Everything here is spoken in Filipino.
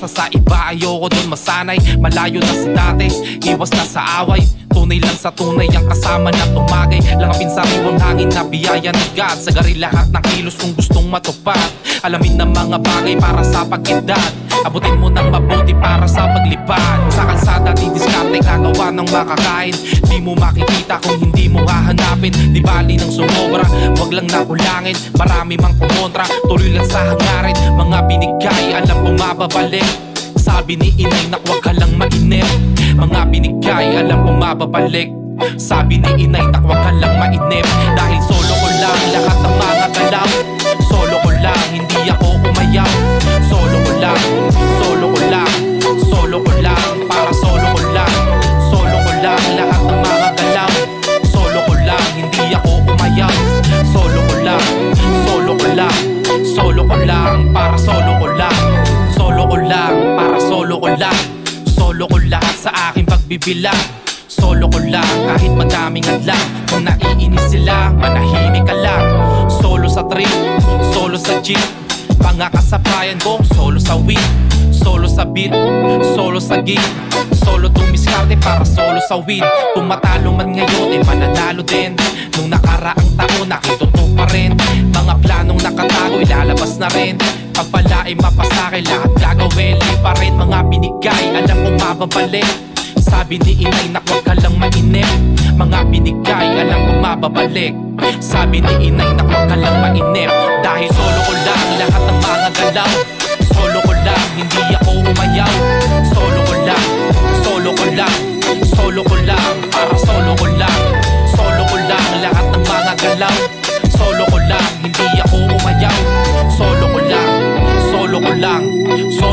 sa iba, ayoko dun masanay. Malayo na si dati, iwas na sa away. Tunay lang sa tunay ang kasama na tumagay. Langapin sa riwang hangin na biyaya ni God. Sagari lahat ng kilos kung gustong matupad. Alamin ng mga bagay para sa pag-edad. Abutin mo ng mabuti para sa paglipad. Sa kalsada di diskarte kagawa ng makakain. Di mo makikita kung hindi mo hahanapin. Di bali ng sumobra, wag lang nakulangin. Marami mang kumontra, tuloy lang sa hangarin. Mga binigay, alam kong mababalik. Sabi ni inay na huwag ka lang mainip. Mga binigay, alam kong mababalik. Sabi ni inay na huwag ka lang mainip. Dahil solo ko lang lahat ng mga galaw. Solo ko lang, hindi ako umayaw. Solo ko lang, solo ko lang, solo ko lang, para solo ko lang. Solo ko lang lahat ng mga galaw. Solo ko lang, hindi ako umayaw. Solo ko lang, solo ko lang, solo ko lang, para solo ko lang. Solo ko lang, para solo ko lang. Solo ko lahat sa aking pagbibilang. Solo ko lang kahit madaming hadlang. Kung naiinis sila, manahimik ka lang. Solo sa trip, solo sa jeep. Mga kasabayan kong solo sa weed. Solo sa beat, solo sa gig. Solo tumiskarte para solo sa weed. Kung matalo man ngayon, eh mananalo din. Nung nakaraang taon, nakituto pa rin. Mga planong nakatago, ilalabas na rin. Pagpalain mapasakay, lahat gagawin. Di pa rin mga binigay, alam kong mababalik. Sabi ni inay na huwag ka lang mainip. Mga binigay, alam kong mababalik. Sabi ni inay na huwag ka lang mainip. Dahil solo ko lang lahat ng mga galaw. Solo ko lang, hindi ako umayaw. Solo ko lang, solo ko lang, solo ko lang, para solo ko lang. Solo ko lang lahat ng mga galaw. Solo ko lang, hindi ako umayaw. Solo ko lang, solo ko lang, solo